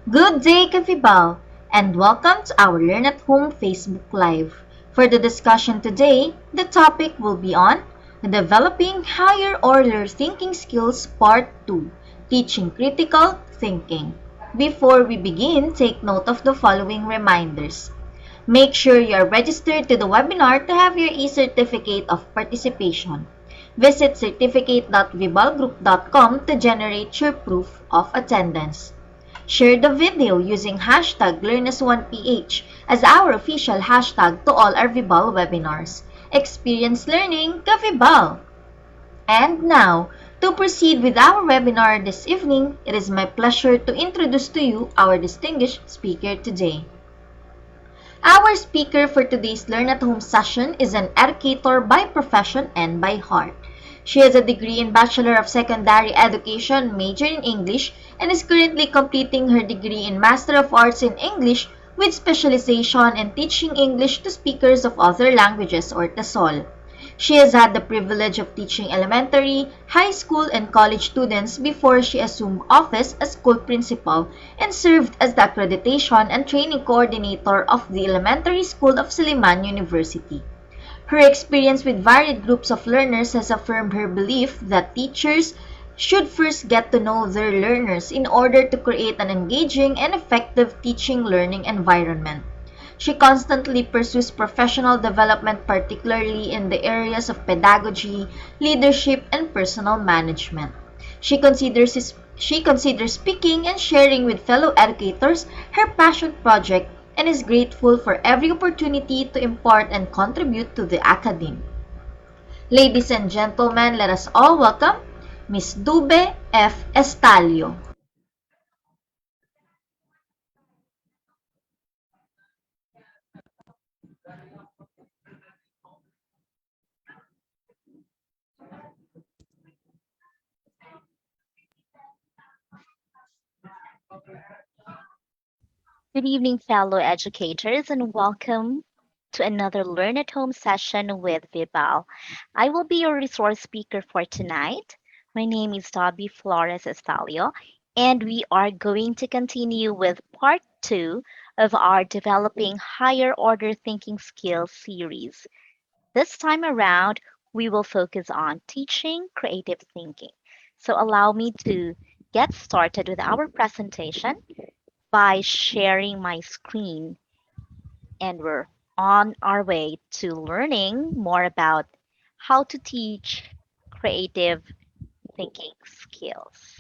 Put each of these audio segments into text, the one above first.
Good day, Kavibal, and welcome to our Learn at Home Facebook Live. For the discussion today, the topic will be on Developing Higher Order Thinking Skills Part 2, Teaching Critical Thinking. Before we begin, take note of the following reminders. Make sure you are registered to the webinar to have your e-certificate of participation. Visit certificate.vibalgroup.com to generate your proof of attendance. Share the video using hashtag LearnAs1PH as our official hashtag to all our Vibal webinars. Experience learning ka Vibal! And now, to proceed with our webinar this evening, it is my pleasure to introduce to you our distinguished speaker today. Our speaker for today's Learn at Home session is an educator by profession and by heart. She has a degree in Bachelor of Secondary Education, major in English, and is currently completing her degree in Master of Arts in English with specialization in teaching English to speakers of other languages or TESOL. She has had the privilege of teaching elementary, high school, and college students before she assumed office as school principal and served as the accreditation and training coordinator of the Elementary School of Suleiman University. Her experience with varied groups of learners has affirmed her belief that teachers should first get to know their learners in order to create an engaging and effective teaching learning environment. She constantly pursues professional development, particularly in the areas of pedagogy, leadership, and personal management. She considers she considers speaking and sharing with fellow educators her passion project and is grateful for every opportunity to impart and contribute to the academy. Ladies and gentlemen, let us all welcome Miss Dube F. Estalio. Good evening, fellow educators, and welcome to another Learn at Home session with Vibal. I will be your resource speaker for tonight. My name is Dobby Flores Estalio, and we are going to continue with part two of our Developing Higher Order Thinking Skills series. This time around, we will focus on teaching creative thinking. So, allow me to get started with our presentation by sharing my screen, and we're on our way to learning more about how to teach creative thinking skills.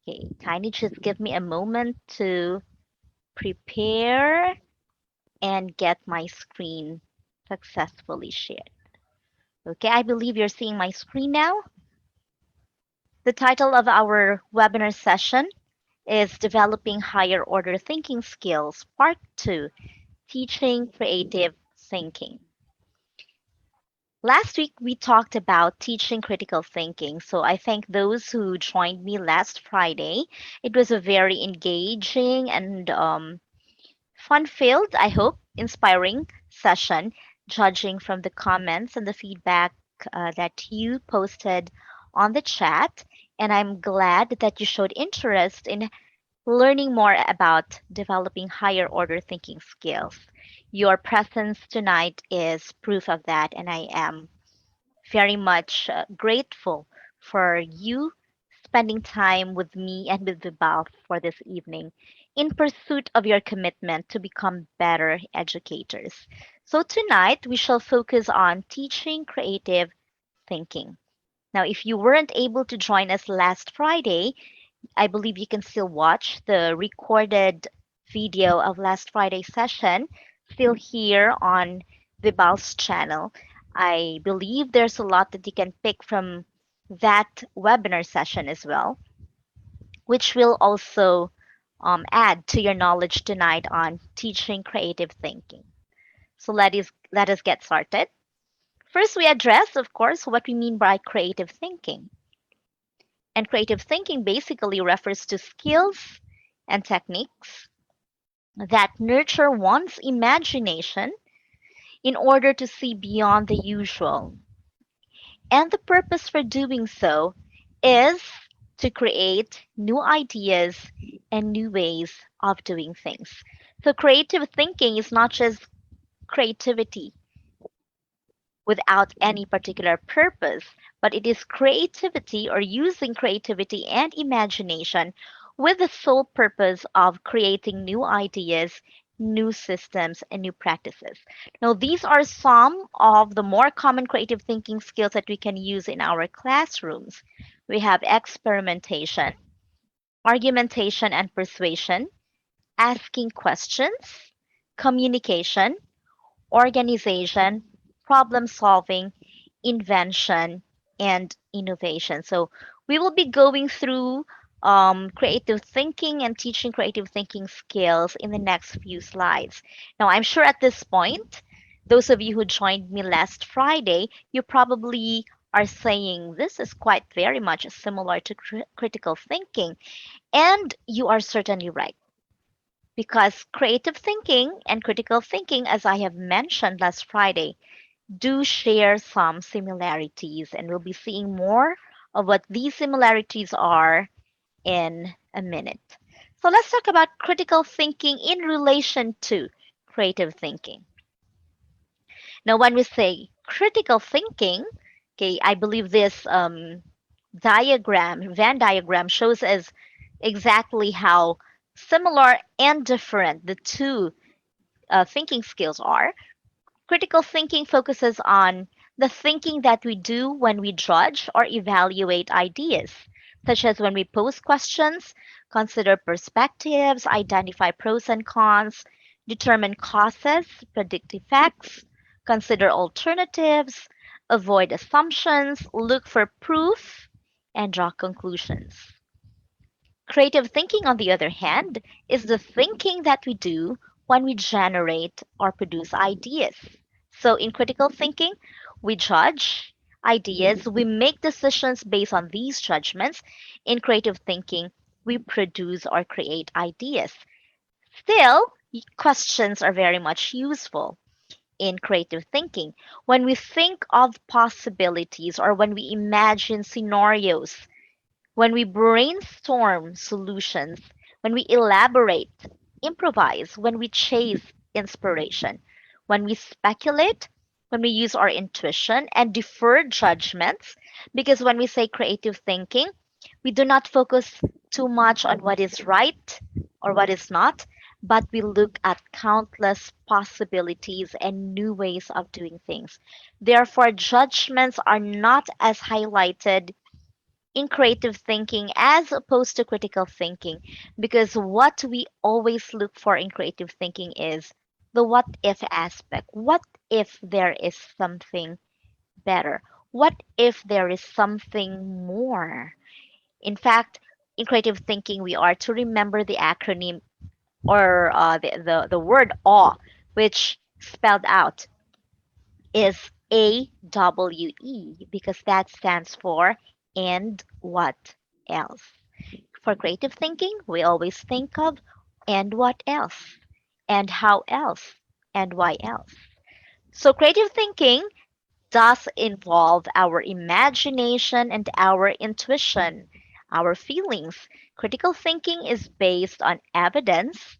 Okay, kindly just give me a moment to prepare and get my screen successfully shared. Okay, I believe you're seeing my screen now. The title of our webinar session is Developing Higher Order Thinking Skills, Part 2, Teaching Creative Thinking. Last week, we talked about teaching critical thinking. So I thank those who joined me last Friday. It was a very engaging and fun filled, I hope, inspiring session, judging from the comments and the feedback that you posted on the chat. And I'm glad that you showed interest in learning more about developing higher order thinking skills. Your presence tonight is proof of that, and I am very much grateful for you spending time with me and with Vibal for this evening in pursuit of your commitment to become better educators. So, tonight we shall focus on teaching creative thinking. Now, if you weren't able to join us last Friday, I believe you can still watch the recorded video of last Friday's session still here on Vibal's channel. I believe there's a lot that you can pick from that webinar session as well, which will also add to your knowledge tonight on teaching creative thinking. So let us get started. First, we address, of course, what we mean by creative thinking. And creative thinking basically refers to skills and techniques that nurture one's imagination in order to see beyond the usual. And the purpose for doing so is to create new ideas and new ways of doing things. So, creative thinking is not just creativity without any particular purpose, but it is creativity or using creativity and imagination with the sole purpose of creating new ideas, new systems, and new practices. Now, these are some of the more common creative thinking skills that we can use in our classrooms. We have experimentation, argumentation and persuasion, asking questions, communication, organization, problem solving, invention, and innovation. So we will be going through creative thinking and teaching creative thinking skills in the next few slides. Now, I'm sure at this point, those of you who joined me last Friday, you probably are saying this is quite very much similar to critical thinking. And you are certainly right because creative thinking and critical thinking, as I have mentioned last Friday, do share some similarities, and we'll be seeing more of what these similarities are in a minute. So let's talk about critical thinking in relation to creative thinking. Now, when we say critical thinking, okay, I believe this Venn diagram, shows us exactly how similar and different the two thinking skills are. Critical thinking focuses on the thinking that we do when we judge or evaluate ideas, such as when we pose questions, consider perspectives, identify pros and cons, determine causes, predict effects, consider alternatives, avoid assumptions, look for proof, and draw conclusions. Creative thinking, on the other hand, is the thinking that we do when we generate or produce ideas. So, in critical thinking, we judge ideas, we make decisions based on these judgments. In creative thinking, we produce or create ideas. Still, questions are very much useful in creative thinking. When we think of possibilities or when we imagine scenarios, when we brainstorm solutions, when we elaborate, improvise, when we chase inspiration, when we speculate, when we use our intuition and defer judgments, because when we say creative thinking, we do not focus too much on what is right or what is not, but we look at countless possibilities and new ways of doing things. Therefore, judgments are not as highlighted in creative thinking as opposed to critical thinking, because what we always look for in creative thinking is the what if aspect. What if there is something better? What if there is something more? In fact, in creative thinking, we are to remember the acronym, or the word awe, which spelled out is AWE, because that stands for and what else. For creative thinking, we always think of and what else, and how else, and why else. So, creative thinking does involve our imagination and our intuition, our feelings. Critical thinking is based on evidence,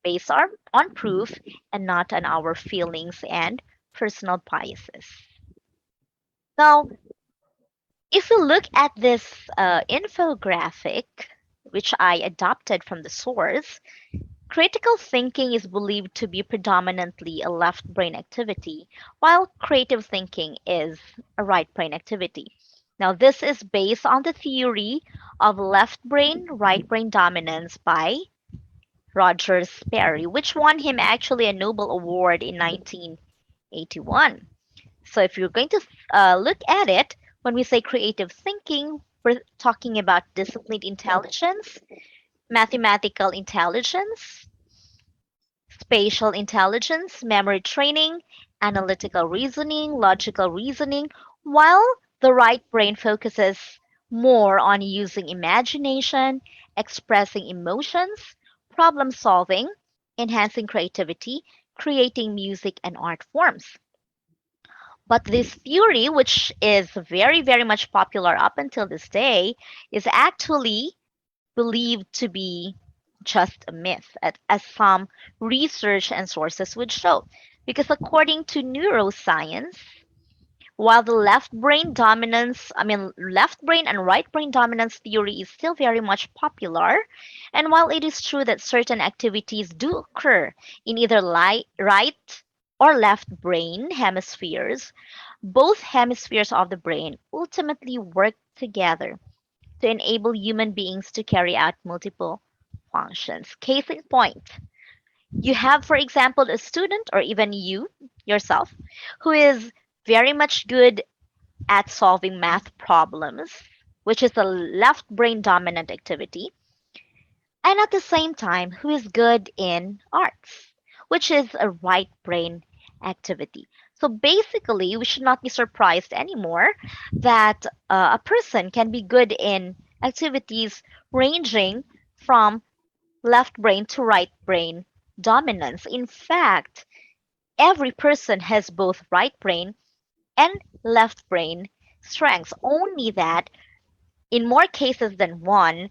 based on proof, and not on our feelings and personal biases. Now, if we look at this infographic, which I adopted from the source, critical thinking is believed to be predominantly a left brain activity, while creative thinking is a right brain activity. Now, this is based on the theory of left brain, right brain dominance by Roger Sperry, which won him actually a Nobel Award in 1981. So if you're going to look at it, when we say creative thinking, we're talking about disciplined intelligence, mathematical intelligence, spatial intelligence, memory training, analytical reasoning, logical reasoning, while the right brain focuses more on using imagination, expressing emotions, problem solving, enhancing creativity, creating music and art forms. But this theory, which is very, very much popular up until this day, is actually believed to be just a myth, as some research and sources would show. Because according to neuroscience, while the left brain and right brain dominance theory is still very much popular, and while it is true that certain activities do occur in either right or left brain hemispheres, both hemispheres of the brain ultimately work together to enable human beings to carry out multiple functions. Case in point, you have, for example, a student or even you yourself who is very much good at solving math problems, which is a left brain dominant activity, and at the same time who is good in arts, which is a right brain activity. So basically, we should not be surprised anymore that a person can be good in activities ranging from left brain to right brain dominance. In fact, every person has both right brain and left brain strengths. Only that in more cases than one,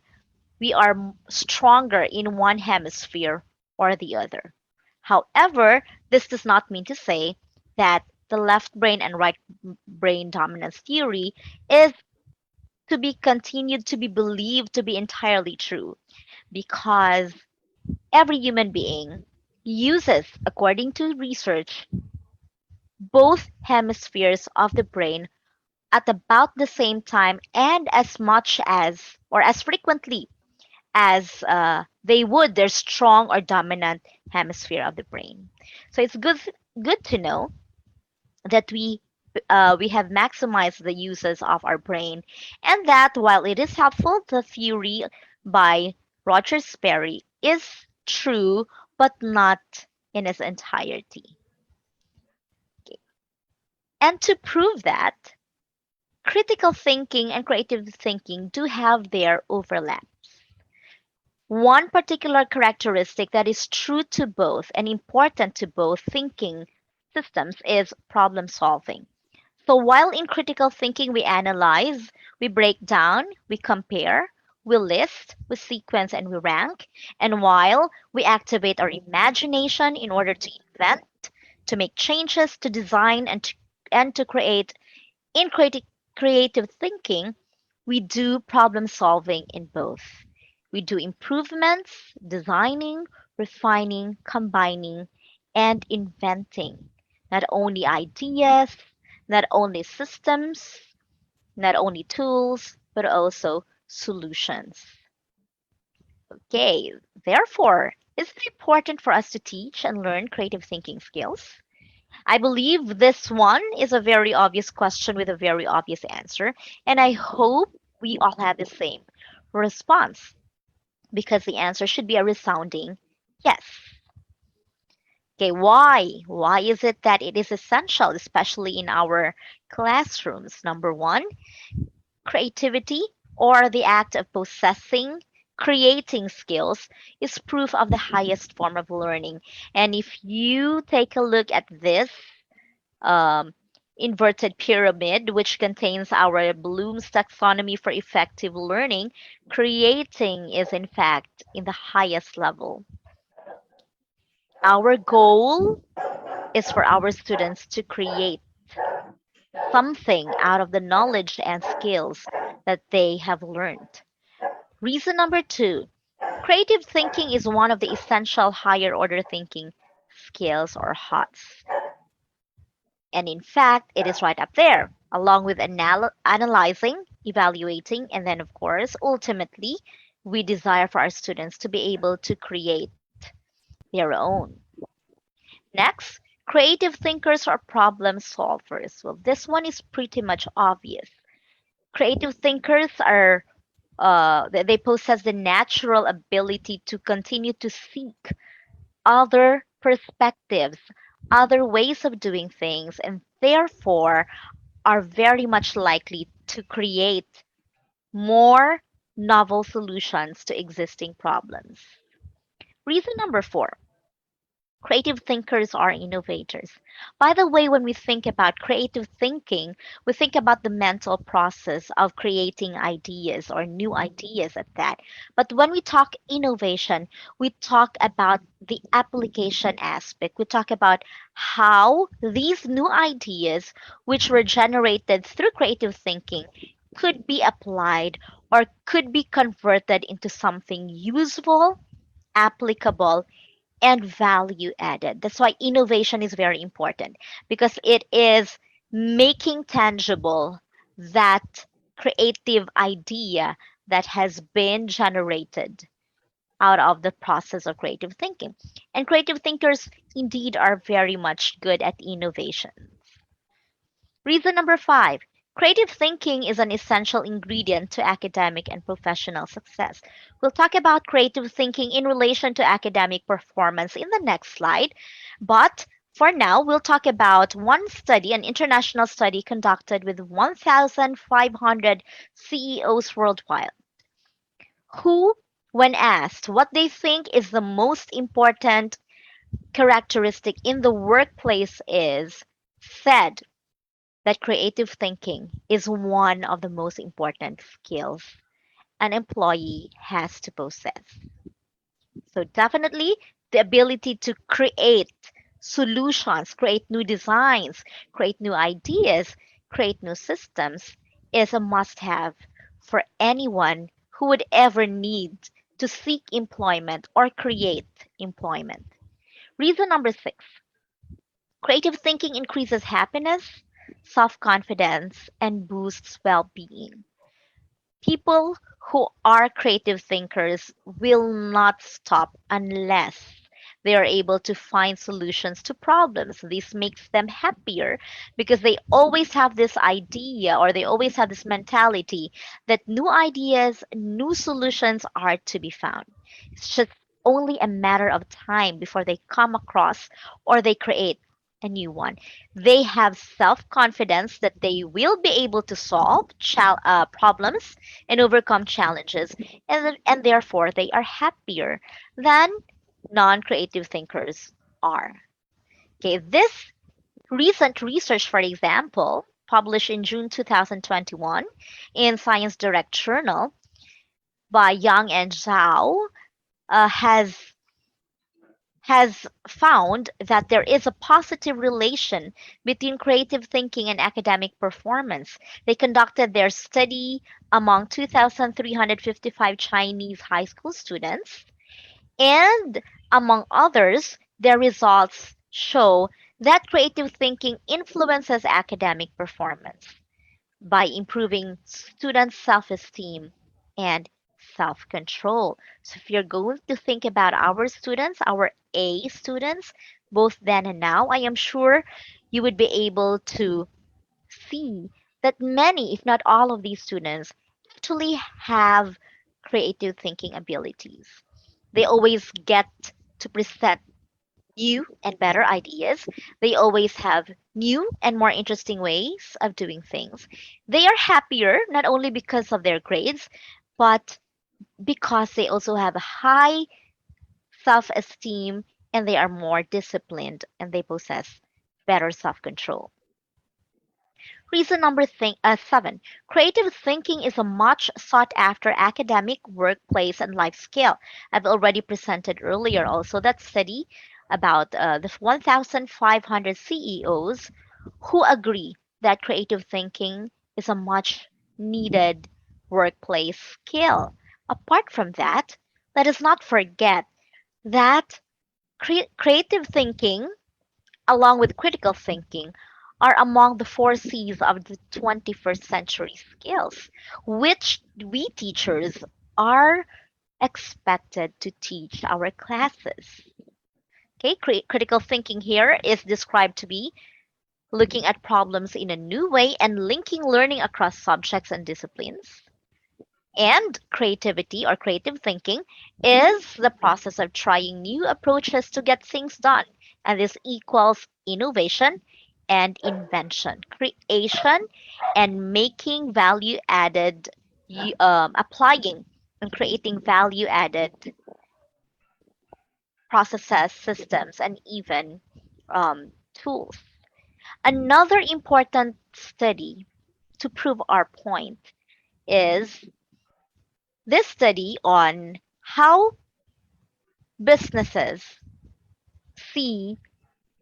we are stronger in one hemisphere or the other. However, this does not mean to say that the left brain and right brain dominance theory is to be continued to be believed to be entirely true, because every human being uses, according to research, both hemispheres of the brain at about the same time and as much as or as frequently as they would their strong or dominant hemisphere of the brain. So it's good to know that we have maximized the uses of our brain, and that while it is helpful, the theory by Roger Sperry is true, but not in its entirety. Okay. And to prove that, critical thinking and creative thinking do have their overlap. One particular characteristic that is true to both and important to both thinking systems is problem solving. So while in critical thinking we analyze, we break down, we compare, we list, we sequence, and we rank, and while we activate our imagination in order to invent, to make changes, to design, and to create, in creative thinking, we do problem solving in both. We do improvements, designing, refining, combining, and inventing. Not only ideas, not only systems, not only tools, but also solutions. Okay, therefore, is it important for us to teach and learn creative thinking skills? I believe this one is a very obvious question with a very obvious answer, and I hope we all have the same response, because the answer should be a resounding yes. Okay, why? Why is it that it is essential, especially in our classrooms? Number one, creativity, or the act of possessing, creating skills, is proof of the highest form of learning. And if you take a look at this um, inverted pyramid, which contains our Bloom's taxonomy for effective learning, creating is in fact in the highest level. Our goal is for our students to create something out of the knowledge and skills that they have learned. Reason number two, creative thinking is one of the essential higher order thinking skills or HOTS. And in fact, it is right up there, along with analyzing, evaluating, and then, of course, ultimately, we desire for our students to be able to create their own. Next, creative thinkers are problem solvers. Well, this one is pretty much obvious. Creative thinkers are they possess the natural ability to continue to seek other perspectives, other ways of doing things, and therefore are very much likely to create more novel solutions to existing problems. Reason number four, creative thinkers are innovators. By the way, when we think about creative thinking, we think about the mental process of creating ideas or new ideas at that. But when we talk innovation, we talk about the application aspect. We talk about how these new ideas, which were generated through creative thinking, could be applied or could be converted into something useful, applicable, and value added. That's why innovation is very important, because it is making tangible that creative idea that has been generated out of the process of creative thinking. And creative thinkers indeed are very much good at innovation. Reason number five, creative thinking is an essential ingredient to academic and professional success. We'll talk about creative thinking in relation to academic performance in the next slide, but for now, we'll talk about one study, an international study conducted with 1,500 CEOs worldwide, who, when asked what they think is the most important characteristic in the workplace, is said that creative thinking is one of the most important skills an employee has to possess. So, definitely the ability to create solutions, create new designs, create new ideas, create new systems is a must have for anyone who would ever need to seek employment or create employment. Reason number six, creative thinking increases happiness, self confidence, and boosts well being. People who are creative thinkers will not stop unless they are able to find solutions to problems. This makes them happier because they always have this idea or they always have this mentality that new ideas, new solutions are to be found. It's just only a matter of time before they come across or they create a new one. They have self confidence that they will be able to solve problems and overcome challenges, and therefore they are happier than non creative thinkers are. Okay, this recent research, for example, published in June 2021 in Science Direct Journal by Yang and Zhao, has found that there is a positive relation between creative thinking and academic performance. They conducted their study among 2,355 Chinese high school students, and among others, their results show that creative thinking influences academic performance by improving students' self esteem and self control. So, if you're going to think about our students, our A students, both then and now, I am sure you would be able to see that many, if not all, of these students actually have creative thinking abilities. They always get to present new and better ideas. They always have new and more interesting ways of doing things. They are happier not only because of their grades, but because they also have a high self esteem and they are more disciplined and they possess better self control. Reason number seven, creative thinking is a much sought after academic, workplace, and life skill. I've already presented earlier also that study about the 1,500 CEOs who agree that creative thinking is a much needed workplace skill. Apart from that, let us not forget that creative thinking along with critical thinking, are among the four C's of the 21st century skills, which we teachers are expected to teach our classes. Okay, critical thinking here is described to be looking at problems in a new way and linking learning across subjects and disciplines. And creativity or creative thinking is the process of trying new approaches to get things done. And this equals innovation and invention, creation and making value added, applying and creating value added processes, systems, and even tools. Another important study to prove our point is this study on how businesses see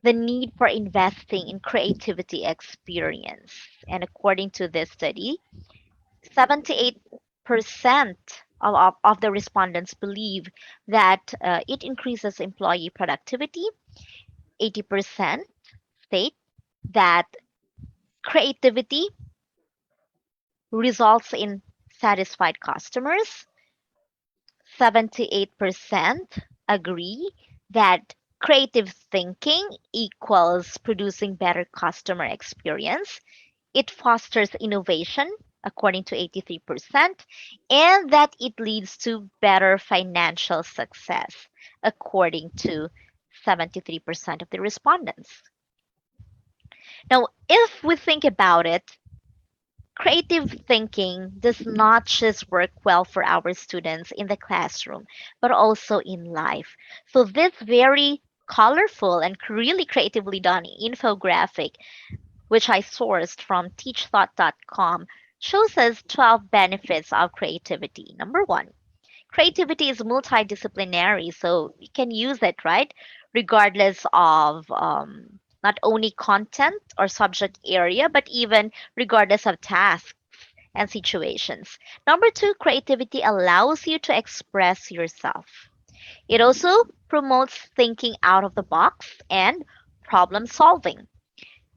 the need for investing in creativity experience. And according to this study, 78% of the respondents believe that it increases employee productivity. 80% state that creativity results in satisfied customers. 78% agree that creative thinking equals producing better customer experience. It fosters innovation, according to 83%, and that it leads to better financial success, according to 73% of the respondents. Now, if we think about it, creative thinking does not just work well for our students in the classroom, but also in life. So, this very colorful and really creatively done infographic which I sourced from teachthought.com, shows us 12 benefits of creativity. Number one, creativity is multidisciplinary, so you can use it, right? Regardless of not only content or subject area, but even regardless of tasks and situations. Number two, creativity allows you to express yourself. It also promotes thinking out of the box and problem solving.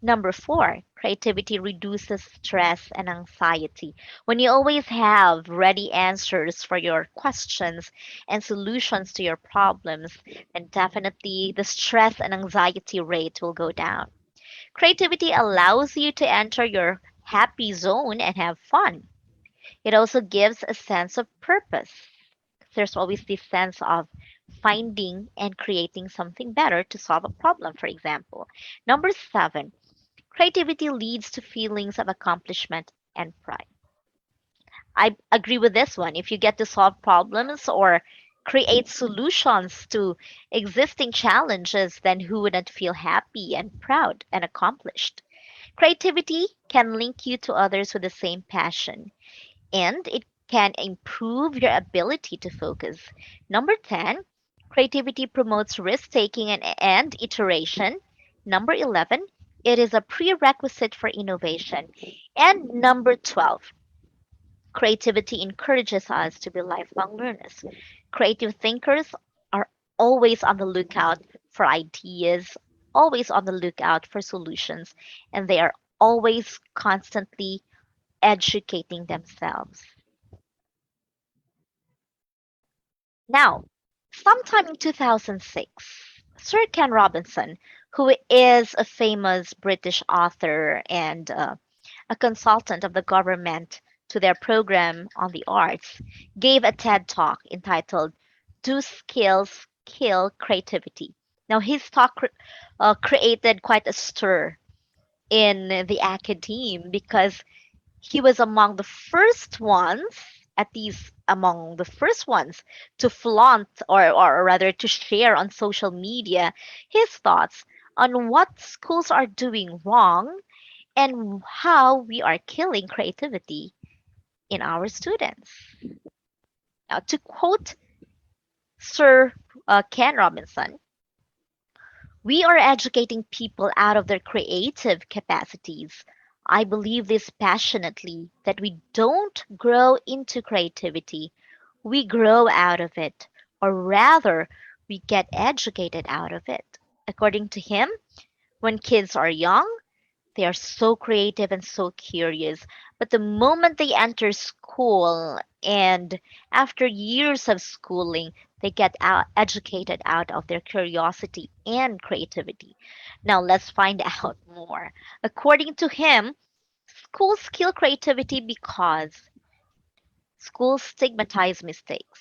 Number four, creativity reduces stress and anxiety. When you always have ready answers for your questions and solutions to your problems, then definitely the stress and anxiety rate will go down. Creativity allows you to enter your happy zone and have fun. It also gives a sense of purpose. There's always this sense of finding and creating something better to solve a problem, for example. Number seven, creativity leads to feelings of accomplishment and pride. I agree with this one. If you get to solve problems or create solutions to existing challenges, then who wouldn't feel happy and proud and accomplished? Creativity can link you to others with the same passion, and it can improve your ability to focus. Number 10, creativity promotes risk taking and iteration. Number 11, it is a prerequisite for innovation. And number 12, creativity encourages us to be lifelong learners. Creative thinkers are always on the lookout for ideas, always on the lookout for solutions, and they are always constantly educating themselves. Now, sometime in 2006, Sir Ken Robinson, who is a famous British author and a consultant of the government to their program on the arts, gave a TED talk entitled Do Skills Kill Creativity? Now, his talk created quite a stir in the academe because he was among the first ones, at least among the first ones, to flaunt or rather to share on social media his thoughts on what schools are doing wrong and how we are killing creativity in our students. Now, to quote Sir Ken Robinson, we are educating people out of their creative capacities. I believe this passionately that we don't grow into creativity, we grow out of it, or rather, we get educated out of it. According to him, when kids are young, they are so creative and so curious. But the moment they enter school and after years of schooling, they get educated out of their curiosity and creativity. Now, let's find out more. According to him, schools kill creativity because schools stigmatize mistakes.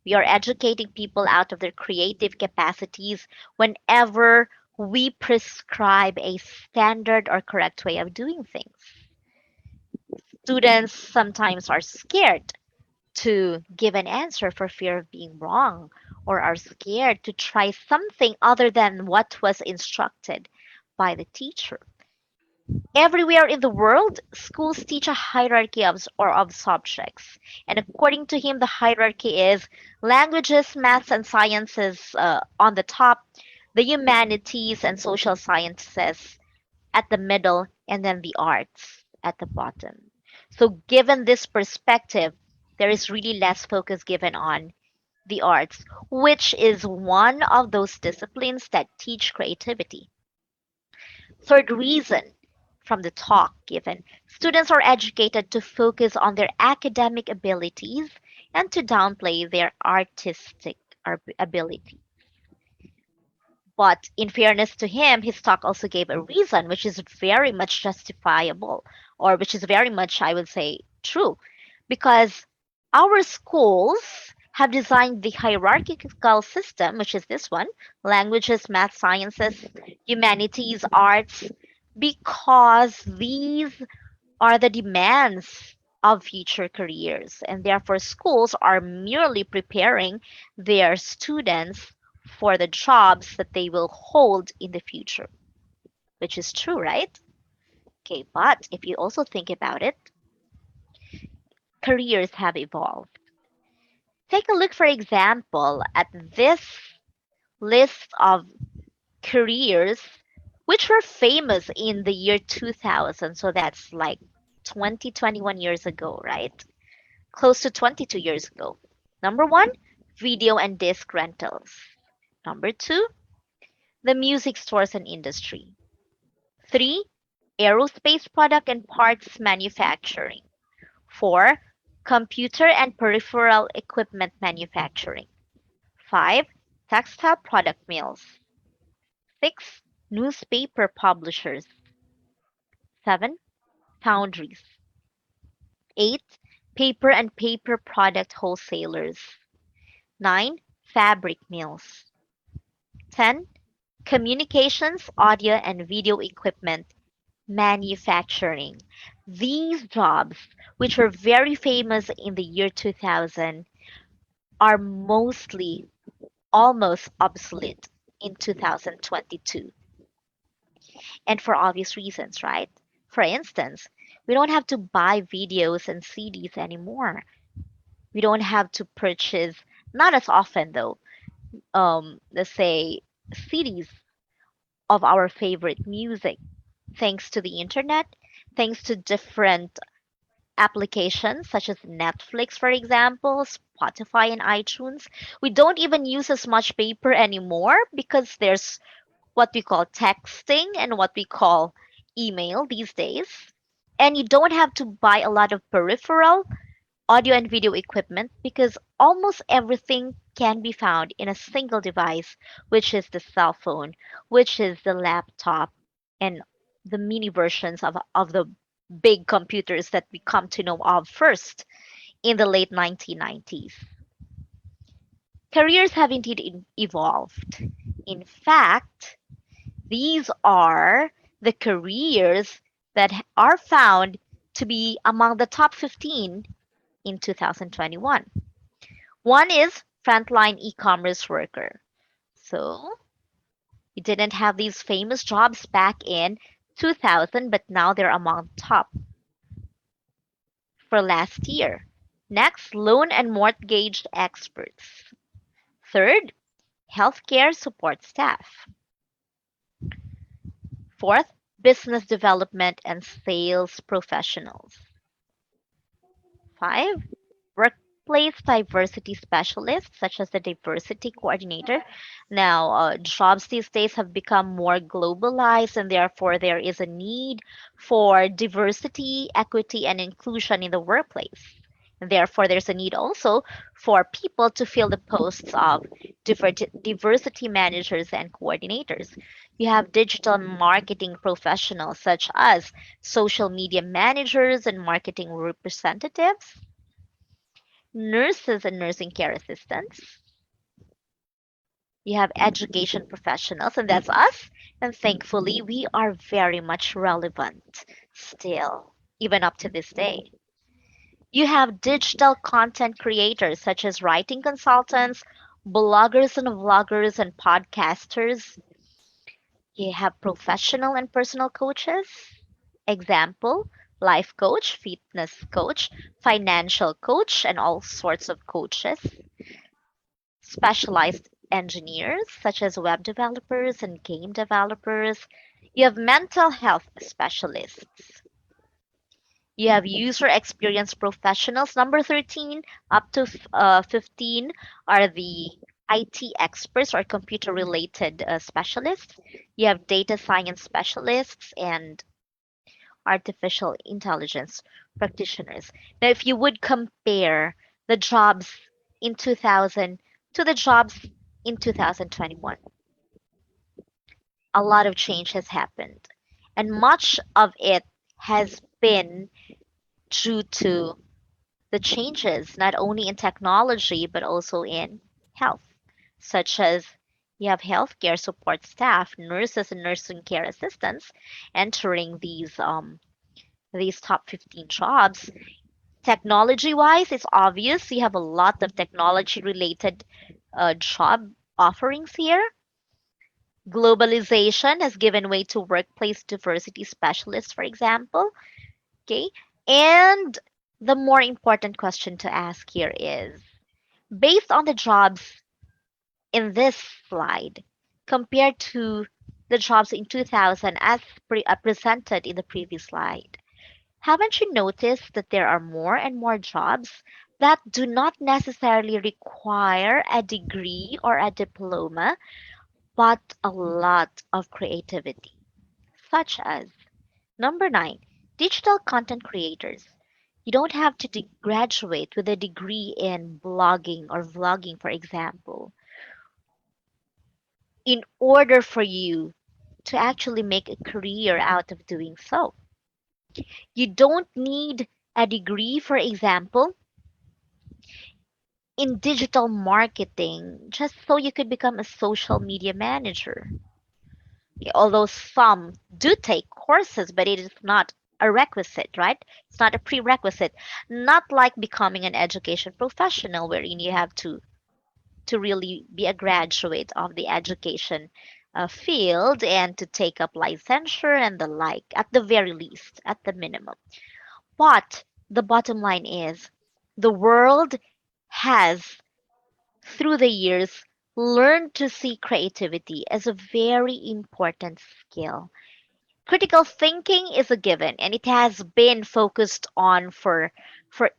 We are educating people out of their creative capacities whenever we prescribe a standard or correct way of doing things. Students sometimes are scared to give an answer for fear of being wrong or are scared to try something other than what was instructed by the teacher. Everywhere in the world, schools teach a hierarchy of subjects. And according to him, the hierarchy is languages, maths, and sciences on the top, the humanities and social sciences at the middle, and then the arts at the bottom. So, given this perspective, there is really less focus given on the arts, which is one of those disciplines that teach creativity. Third reason from the talk given, students are educated to focus on their academic abilities and to downplay their artistic ability. But in fairness to him, his talk also gave a reason which is very much justifiable, or which is very much, I would say, true. Because our schools have designed the hierarchical system, which is this one: languages, math, sciences, humanities, arts, because these are the demands of future careers. And therefore, schools are merely preparing their students for the jobs that they will hold in the future, which is true, right? Okay, but if you also think about it, careers have evolved. Take a look, for example, at this list of careers which were famous in the year 2000. So that's like 20, 21 years ago, right? Close to 22 years ago. Number one, video and disc rentals. Number two, the music stores and industry. Three, aerospace product and parts manufacturing. Four, computer and peripheral equipment manufacturing. Five, textile product mills. Six, newspaper publishers. Seven, foundries. Eight, paper and paper product wholesalers. Nine, fabric mills. 10, communications, audio, and video equipment manufacturing. These jobs, which were very famous in the year 2000, are mostly almost obsolete in 2022. And for obvious reasons, right? For instance, we don't have to buy videos and CDs anymore. We don't have to purchase, not as often though, let's say CDs of our favorite music, thanks to the internet, thanks to different applications such as Netflix, for example, Spotify, and iTunes. We don't even use as much paper anymore because there's what we call texting and what we call email these days. And you don't have to buy a lot of peripheral audio and video equipment because almost everything can be found in a single device, which is the cell phone, which is the laptop, and the mini versions of the big computers that we come to know of first in the late 1990s. Careers have indeed evolved. In fact, these are the careers that are found to be among the top 15 in 2021. One is frontline e-commerce worker. So you didn't have these famous jobs back in 2000, but now they're among top for last year. Next, loan and mortgage experts. Third, healthcare support staff. Fourth, business development and sales professionals. Five, workplace diversity specialists, such as the diversity coordinator. Now, jobs these days have become more globalized, and therefore there is a need for diversity, equity, and inclusion in the workplace. And therefore, there's a need also for people to fill the posts of diversity managers and coordinators. You have digital marketing professionals such as social media managers and marketing representatives, nurses and nursing care assistants. You have education professionals, and that's us. And thankfully, we are very much relevant still, even up to this day. You have digital content creators, such as writing consultants, bloggers and vloggers, and podcasters. You have professional and personal coaches. Example, life coach, fitness coach, financial coach, and all sorts of coaches. Specialized engineers such as web developers and game developers. You have mental health specialists. You have user experience professionals. Number 13 up to 15 are the IT experts or computer related specialists. You have data science specialists and artificial intelligence practitioners. Now, if you would compare the jobs in 2000 to the jobs in 2021, a lot of change has happened. And much of it has been due to the changes, not only in technology, but also in health, such as you have healthcare support staff, nurses, and nursing care assistants entering these top 15 jobs. Technology wise, it's obvious you have a lot of technology related job offerings here. Globalization has given way to workplace diversity specialists, for example. Okay. And the more important question to ask here is based on the jobs in this slide compared to the jobs in 2000 as presented in the previous slide, haven't you noticed that there are more and more jobs that do not necessarily require a degree or a diploma, but a lot of creativity, such as number 9, digital content creators. You don't have to graduate with a degree in blogging or vlogging, for example, in order for you to actually make a career out of doing so. You don't need a degree, for example, in digital marketing just so you could become a social media manager. Although some do take courses, but it is not a requisite, right? It's not a prerequisite. Not like becoming an education professional wherein you have to really be a graduate of the education field and to take up licensure and the like, at the very least, at the minimum. But the bottom line is the world has, through the years, learned to see creativity as a very important skill. Critical thinking is a given and it has been focused on for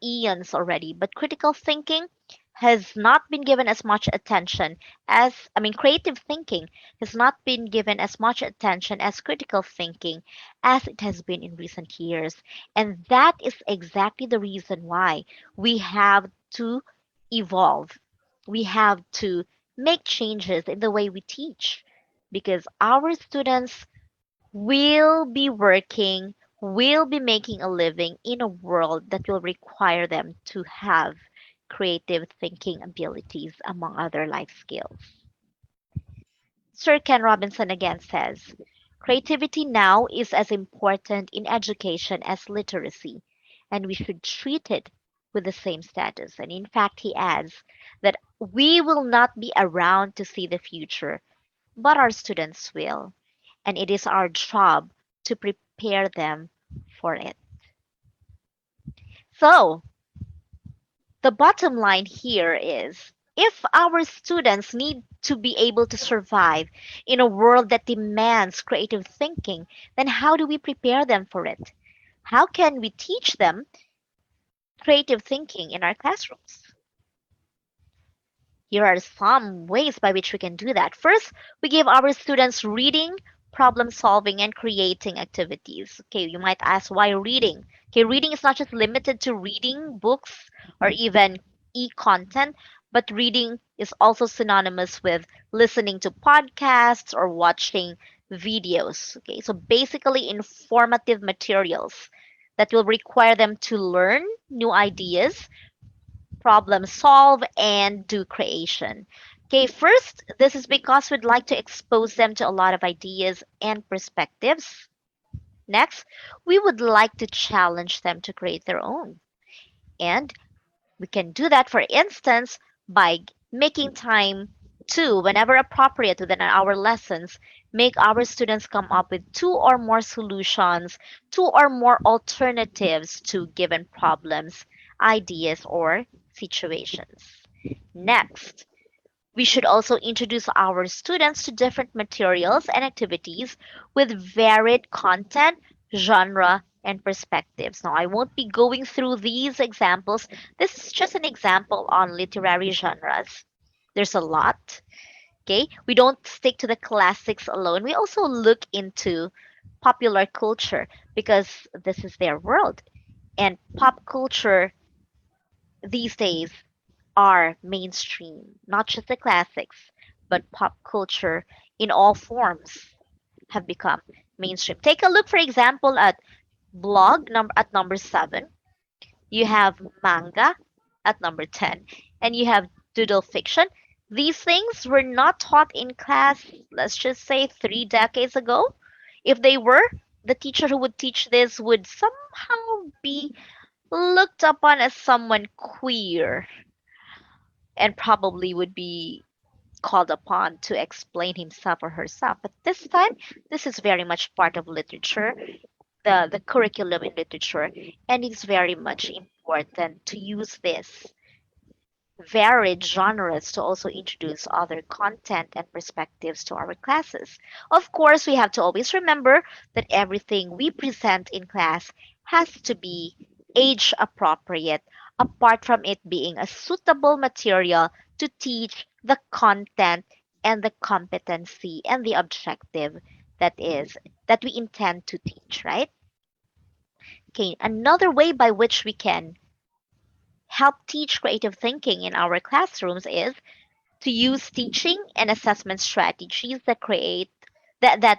eons already, but critical thinking has not been given as much attention as, I mean, creative thinking has not been given as much attention as critical thinking as it has been in recent years. And that is exactly the reason why we have to evolve. We have to make changes in the way we teach because our students will be working, will be making a living in a world that will require them to have creative thinking abilities, among other life skills. Sir Ken Robinson again says creativity now is as important in education as literacy, and we should treat it with the same status. And in fact, he adds that we will not be around to see the future, but our students will. And it is our job to prepare them for it. So, the bottom line here is if our students need to be able to survive in a world that demands creative thinking, then how do we prepare them for it? How can we teach them creative thinking in our classrooms? Here are some ways by which we can do that. First, we give our students reading, problem solving, and creating activities. Okay, you might ask why reading? Okay, reading is not just limited to reading books or even e content, but reading is also synonymous with listening to podcasts or watching videos. Okay, so basically informative materials that will require them to learn new ideas, problem solve, and do creation. Okay, first, this is because we'd like to expose them to a lot of ideas and perspectives. Next, we would like to challenge them to create their own. And we can do that, for instance, by making time to, whenever appropriate within our lessons, make our students come up with two or more solutions, two or more alternatives to given problems, ideas, or situations. Next, we should also introduce our students to different materials and activities with varied content, genre, and perspectives. Now, I won't be going through these examples. This is just an example on literary genres. There's a lot. Okay, we don't stick to the classics alone. We also look into popular culture because this is their world. And pop culture these days are mainstream, not just the classics, but pop culture in all forms have become mainstream. Take a look, for example, at blog number at number 7. You have manga at number 10, and you have doodle fiction. These things were not taught in class, let's just say 3 decades ago. If they were, the teacher who would teach this would somehow be looked upon as someone queer and probably would be called upon to explain himself or herself. But this time, this is very much part of literature, the curriculum in literature, and it's very much important to use this varied genres to also introduce other content and perspectives to our classes. Of course, we have to always remember that everything we present in class has to be age appropriate, apart from it being a suitable material to teach the content and the competency and the objective that is that we intend to teach, right? Okay, another way by which we can help teach creative thinking in our classrooms is to use teaching and assessment strategies that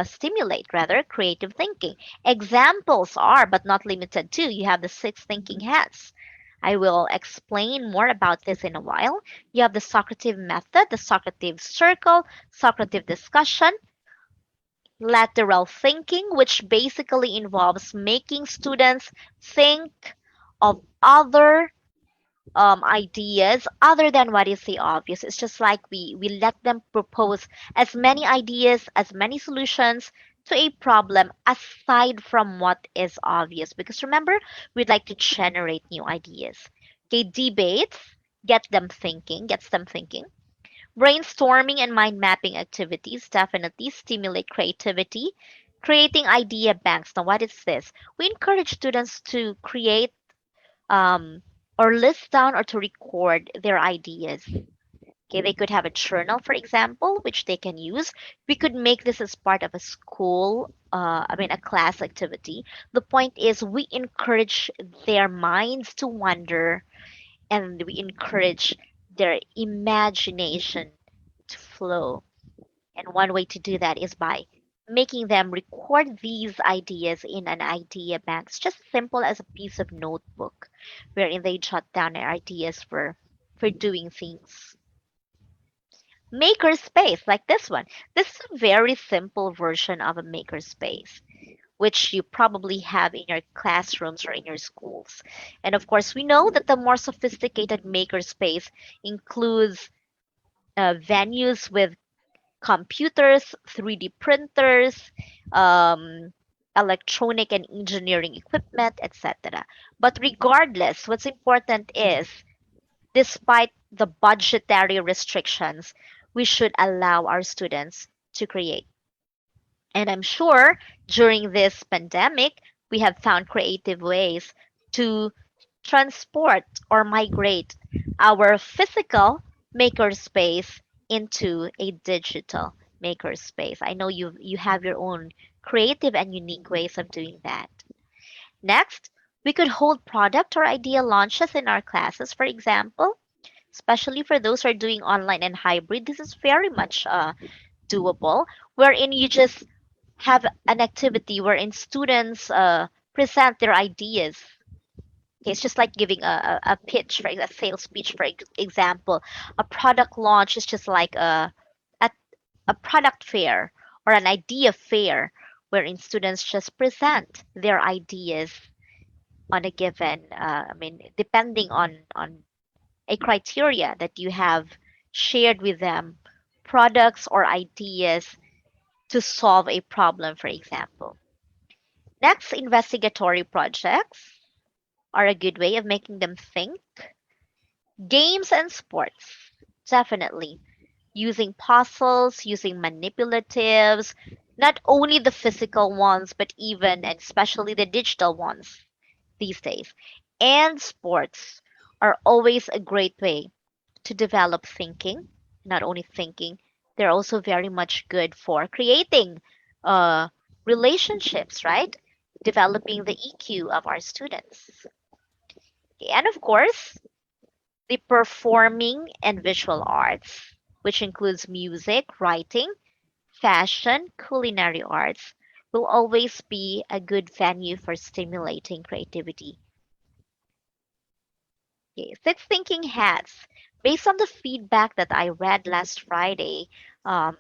stimulate rather creative thinking. Examples are, but not limited to, you have the six thinking hats. I will explain more about this in a while. You have the Socrative method, the Socrative circle, Socrative discussion, lateral thinking, which basically involves making students think of other ideas other than what is the obvious. It's just like we let them propose as many ideas, as many solutions to a problem aside from what is obvious. Because remember, we'd like to generate new ideas. Okay, debates gets them thinking. Brainstorming and mind mapping activities definitely stimulate creativity. Creating idea banks. Now, what is this? We encourage students to create um, or list down or to record their ideas. Okay, they could have a journal, for example, which they can use. We could make this as part of a school, a class activity. The point is, we encourage their minds to wander and we encourage their imagination to flow. And one way to do that is by making them record these ideas in an idea bank. It's just simple as a piece of notebook wherein they jot down their ideas for doing things. Maker space, like this one. This is a very simple version of a maker space, which you probably have in your classrooms or in your schools. And of course, we know that the more sophisticated maker space includes venues with computers, 3D printers, um, electronic and engineering equipment, etc. But regardless, what's important is, despite the budgetary restrictions, we should allow our students to create. And I'm sure during this pandemic, we have found creative ways to transport or migrate our physical makerspace into a digital makerspace. I know you have your own creative and unique ways of doing that. Next, we could hold product or idea launches in our classes, for example, especially for those who are doing online and hybrid. This is very much doable, wherein you just have an activity wherein students present their ideas. Okay, it's just like giving a pitch, for a sales pitch, for example. A product launch is just like a, a product fair or an idea fair wherein students just present their ideas on a given, depending on a criteria that you have shared with them, products or ideas to solve a problem, for example. Next, investigatory projects are a good way of making them think. Games and sports, definitely. Using puzzles, using manipulatives, not only the physical ones, but even and especially the digital ones these days. And sports are always a great way to develop thinking, not only thinking, they're also very much good for creating uh, relationships, right? Developing the EQ of our students. And of course, the performing and visual arts, which includes music, writing, fashion, culinary arts, will always be a good venue for stimulating creativity. Okay, six thinking hats. Based on the feedback that I read last Friday, um,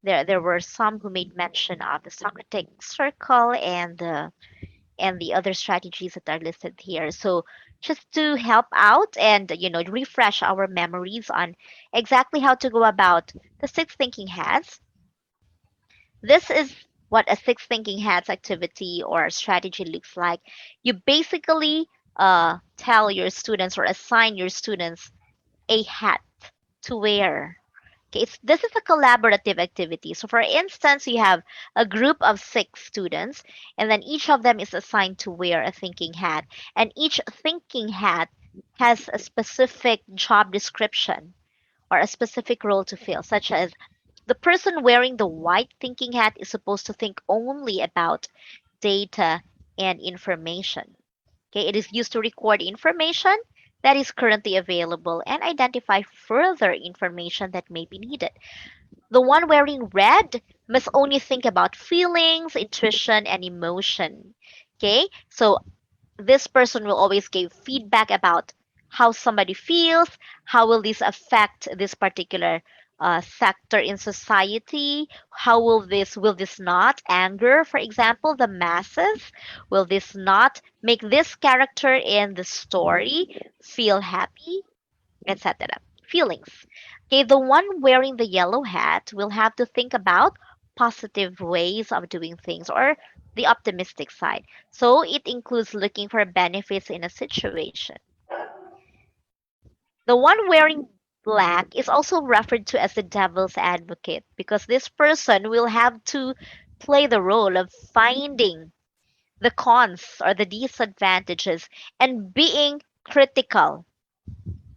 there were some who made mention of the Socratic circle and the other strategies that are listed here. So just to help out and refresh our memories on exactly how to go about the six thinking hats. This is what a six thinking hats activity or strategy looks like. You basically tell your students or assign your students a hat to wear. Okay, this is a collaborative activity. So, for instance, you have a group of six students, and then each of them is assigned to wear a thinking hat. And each thinking hat has a specific job description or a specific role to fill, such as the person wearing the white thinking hat is supposed to think only about data and information. Okay, it is used to record information that is currently available and identify further information that may be needed. The one wearing red must only think about feelings, intuition, and emotion. Okay, so this person will always give feedback about how somebody feels, how will this affect this particular sector in society, how will this not anger, for example, the masses, will this not make this character in the story feel happy, etc. Feelings. Okay, the one wearing the yellow hat will have to think about positive ways of doing things or the optimistic side. So it includes looking for benefits in a situation. The one wearing black is also referred to as the devil's advocate because this person will have to play the role of finding the cons or the disadvantages and being critical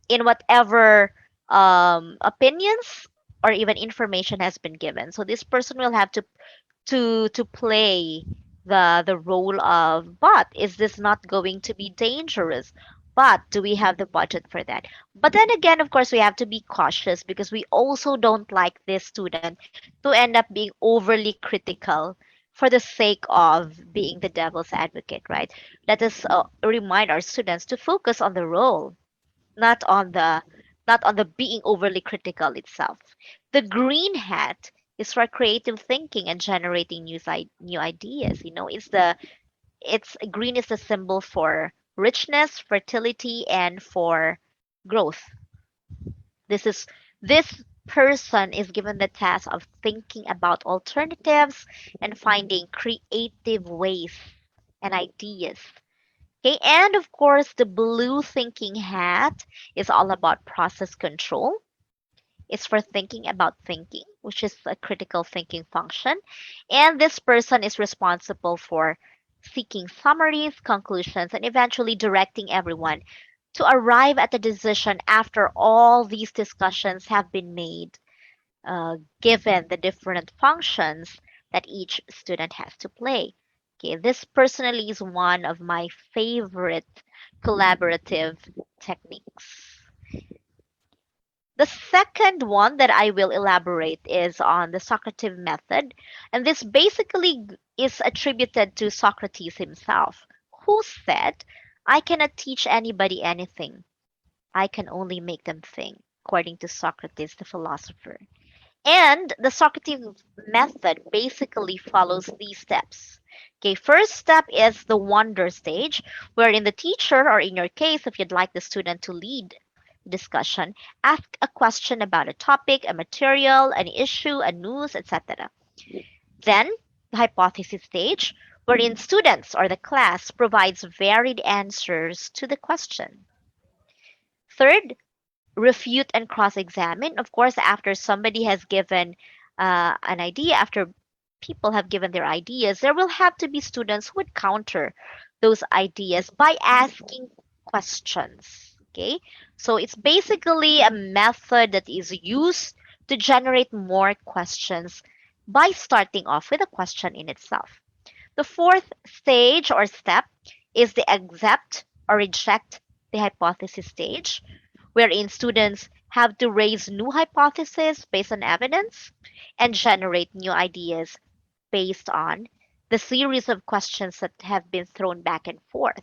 in whatever opinions or even information has been given. So this person will have to play the role of, but is this not going to be dangerous? But do we have the budget for that? But then again, of course, we have to be cautious because we also don't like this student to end up being overly critical for the sake of being the devil's advocate, right? Let us remind our students to focus on the role, not on the being overly critical itself. The green hat is for creative thinking and generating new ideas. It's green is the symbol for richness, fertility, and for growth. This person is given the task of thinking about alternatives and finding creative ways and ideas. Okay, and of course, the blue thinking hat is all about process control. It's for thinking about thinking, which is a critical thinking function. And this person is responsible for seeking summaries, conclusions, and eventually directing everyone to arrive at a decision after all these discussions have been made, given the different functions that each student has to play. Okay, this personally is one of my favorite collaborative techniques. The second one that I will elaborate is on the Socrative Method, and this basically is attributed to Socrates himself, who said, I cannot teach anybody anything, I can only make them think, according to Socrates, the philosopher. And the Socrative method basically follows these steps. Okay, first step is the wonder stage, wherein the teacher, or in your case, if you'd like the student to lead discussion, ask a question about a topic, a material, an issue, a news, etc. Then, the hypothesis stage, wherein students or the class provides varied answers to the question. Third, refute and cross examine. Of course, after somebody has given an idea, after people have given their ideas, there will have to be students who would counter those ideas by asking questions. Okay, so it's basically a method that is used to generate more questions by starting off with a question in itself. The fourth stage or step is the accept or reject the hypothesis stage, wherein students have to raise new hypotheses based on evidence and generate new ideas based on the series of questions that have been thrown back and forth.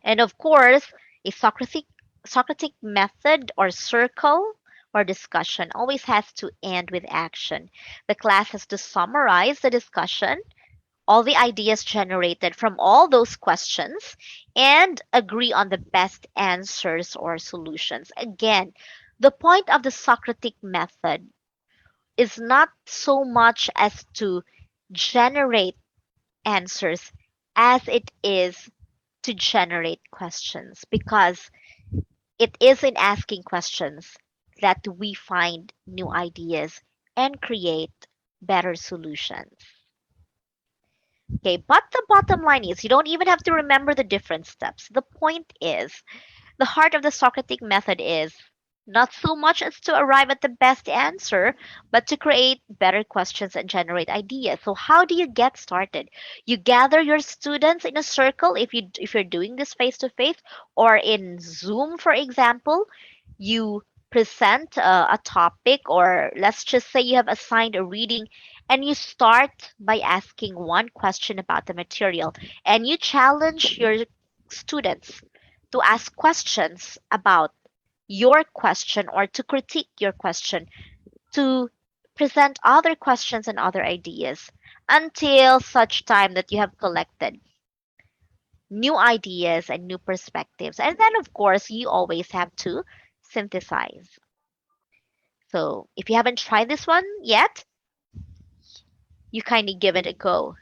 And of course, a Socratic method or circle or discussion always has to end with action. The class has to summarize the discussion all the ideas generated from all those questions and agree on the best answers or solutions. Again, the point of the Socratic method is not so much as to generate answers as it is to generate questions, because it is in asking questions that we find new ideas and create better solutions. Okay, but the bottom line is you don't even have to remember the different steps. The point is, the heart of the Socratic method is not so much as to arrive at the best answer, but to create better questions and generate ideas. So how do you get started? You gather your students in a circle if you're doing this face to face, or in Zoom, for example, you present a topic, or let's just say you have assigned a reading, and you start by asking one question about the material, and you challenge your students to ask questions about your question or to critique your question, to present other questions and other ideas until such time that you have collected new ideas and new perspectives. And then, of course, you always have to synthesize. So if you haven't tried this one yet, you kindly give it a go.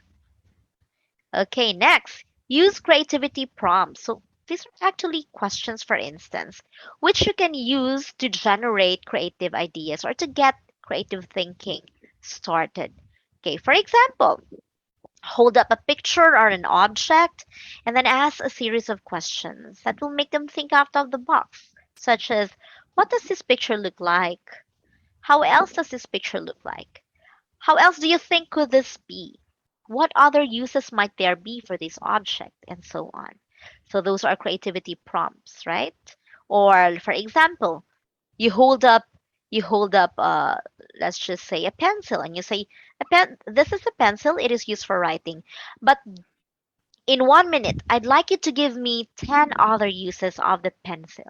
Okay, next, use creativity prompts. So these are actually questions, for instance, which you can use to generate creative ideas or to get creative thinking started. Okay, for example, hold up a picture or an object and then ask a series of questions that will make them think out of the box, such as, what does this picture look like? How else does this picture look like? How else do you think could this be? What other uses might there be for this object? And so on. So those are creativity prompts, right? Or for example, you hold up you hold up let's just say a pencil, and you say, this is a pencil, it is used for writing. But in 1 minute, I'd like you to give me 10 other uses of the pencil.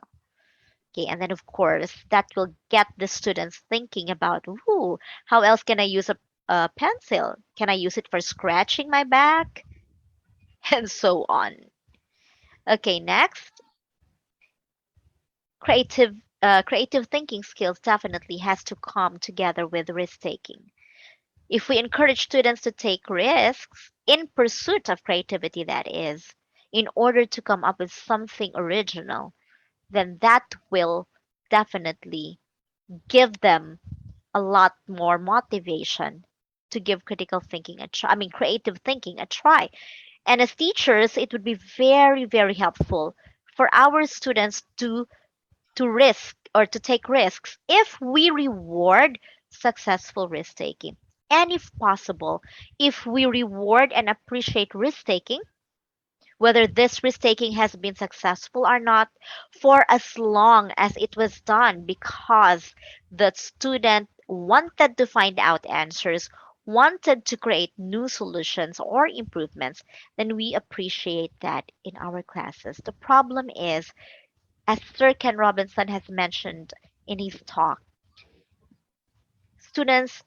Okay, and then of course that will get the students thinking about, ooh, how else can I use a pencil? Can I use it for scratching my back? And so on. Okay, next, creative thinking skills definitely has to come together with risk taking. If we encourage students to take risks in pursuit of creativity, that is, in order to come up with something original, then that will definitely give them a lot more motivation to give critical thinking a try. I mean, creative thinking a try. And as teachers, it would be very, very helpful for our students to risk or to take risks if we reward successful risk taking. And if possible, if we reward and appreciate risk taking, whether this risk taking has been successful or not, for as long as it was done because the student wanted to find out answers, wanted to create new solutions or improvements, then we appreciate that in our classes. The problem is, as Sir Ken Robinson has mentioned in his talk, students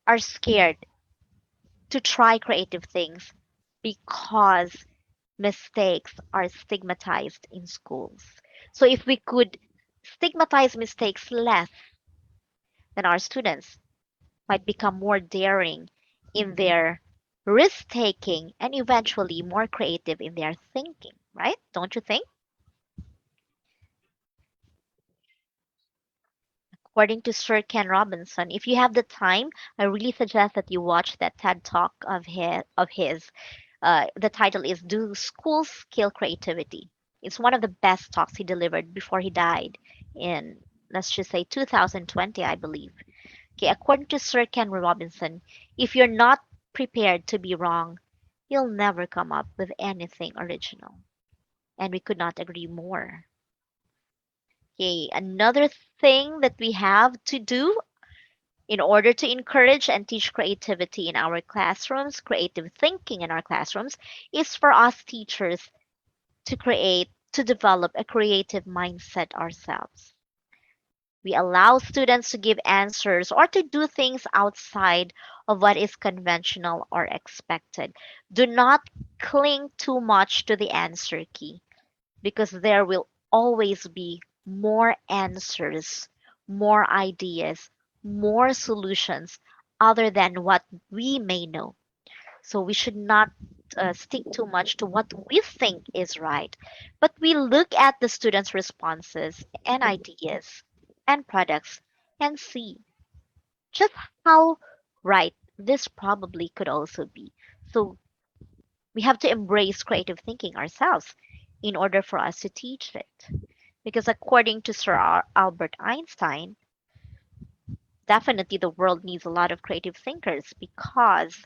are scared to try creative things because mistakes are stigmatized in schools. So if we could stigmatize mistakes less, then our students might become more daring in their risk taking and eventually more creative in their thinking, right? Don't you think? According to Sir Ken Robinson, if you have the time, I really suggest that you watch that TED talk of his. The title is "Do Schools Kill Creativity?" It's one of the best talks he delivered before he died in, let's just say, 2020, I believe. Okay, according to Sir Ken Robinson, if you're not prepared to be wrong, you'll never come up with anything original. And we could not agree more. Okay, another thing that we have to do in order to encourage and teach creativity in our classrooms, creative thinking in our classrooms, is for us teachers to develop a creative mindset ourselves. We allow students to give answers or to do things outside of what is conventional or expected. Do not cling too much to the answer key because there will always be more answers, more ideas, more solutions other than what we may know. So we should not stick too much to what we think is right, but we look at the students' responses and ideas and products and see just how right this probably could also be. So we have to embrace creative thinking ourselves in order for us to teach it. Because according to Albert Einstein, definitely the world needs a lot of creative thinkers because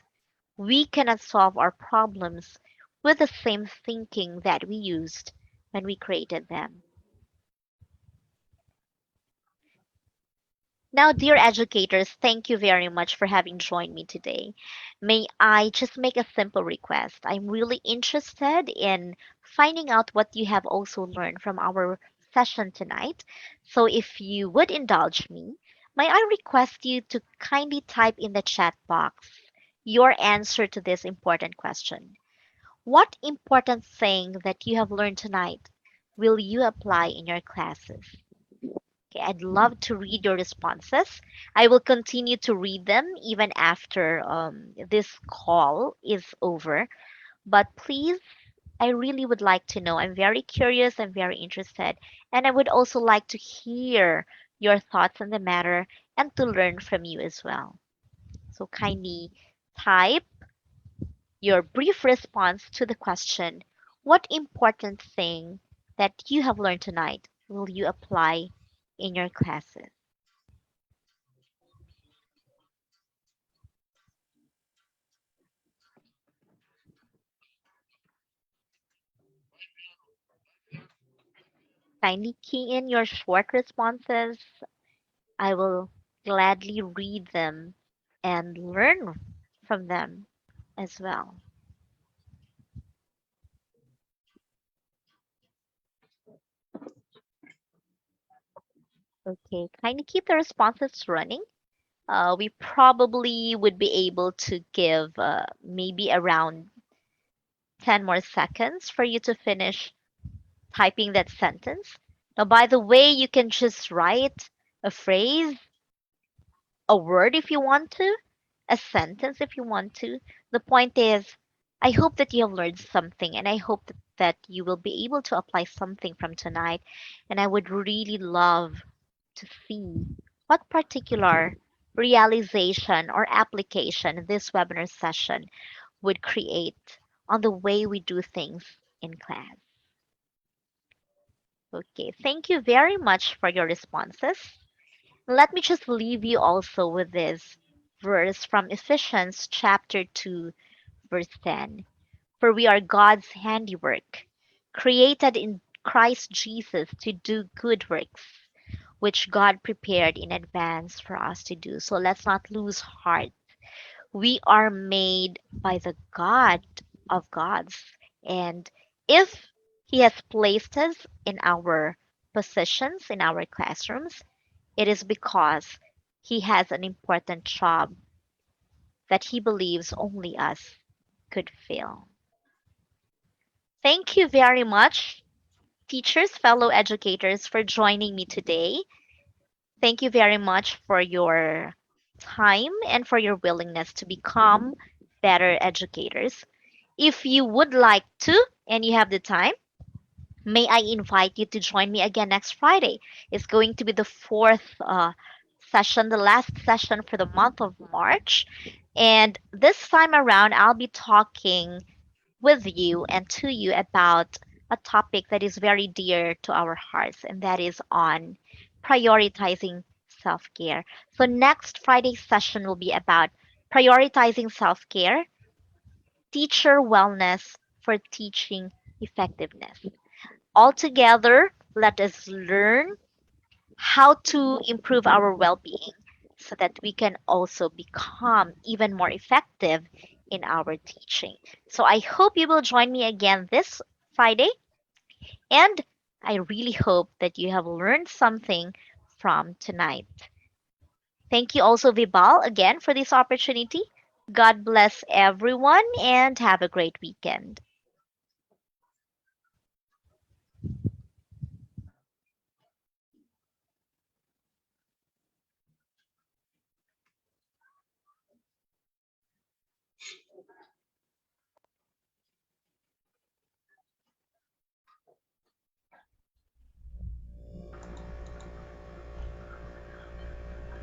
we cannot solve our problems with the same thinking that we used when we created them. Now, dear educators, thank you very much for having joined me today. May I just make a simple request? I'm really interested in finding out what you have also learned from our session tonight. So, if you would indulge me, may I request you to kindly type in the chat box your answer to this important question? What important thing that you have learned tonight will you apply in your classes? Okay, I'd love to read your responses. I will continue to read them even after this call is over. But please, I really would like to know. I'm very curious, I'm very interested, and I would also like to hear your thoughts on the matter and to learn from you as well. So kindly type your brief response to the question, what important thing that you have learned tonight will you apply in your classes? Kindly key in your short responses. I will gladly read them and learn from them as well. Okay, kindly keep the responses running. We probably would be able to give maybe around 10 more seconds for you to finish typing that sentence. Now, by the way, you can just write a phrase, a word if you want to, a sentence if you want to. The point is, I hope that you have learned something and I hope that you will be able to apply something from tonight. And I would really love to see what particular realization or application this webinar session would create on the way we do things in class. Okay, thank you very much for your responses. Let me just leave you also with this verse from Ephesians chapter 2, verse 10. For we are God's handiwork, created in Christ Jesus to do good works, which God prepared in advance for us to do. So let's not lose heart. We are made by the God of gods. And if He has placed us in our positions, in our classrooms, it is because He has an important job that He believes only us could fill. Thank you very much, teachers, fellow educators, for joining me today. Thank you very much for your time and for your willingness to become better educators. If you would like to and you have the time, may I invite you to join me again next Friday? It's going to be the fourth session, the last session for the month of March. And this time around, I'll be talking with you and to you about a topic that is very dear to our hearts, and that is on prioritizing self care. So, next Friday's session will be about prioritizing self care, teacher wellness for teaching effectiveness. Altogether, let us learn how to improve our well being so that we can also become even more effective in our teaching. So I hope you will join me again this Friday, and I really hope that you have learned something from tonight. Thank you also, Vibal, again for this opportunity. God bless everyone and have a great weekend.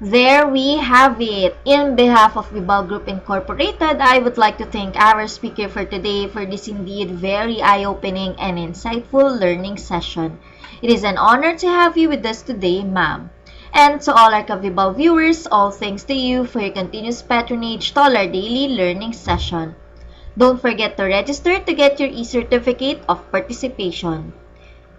There we have it. In behalf of Vibal Group Incorporated, I would like to thank our speaker for today for this indeed very eye-opening and insightful learning session. It is an honor to have you with us today, ma'am. And to all our Kavibal viewers, all thanks to you for your continuous patronage to all our daily learning session. Don't forget to register to get your e-certificate of participation.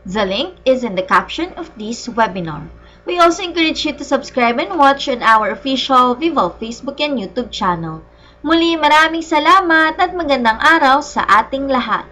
The link is in the caption of this webinar. We also encourage you to subscribe and watch on our official Vival Facebook and YouTube channel. Muli maraming salamat at magandang araw sa ating lahat.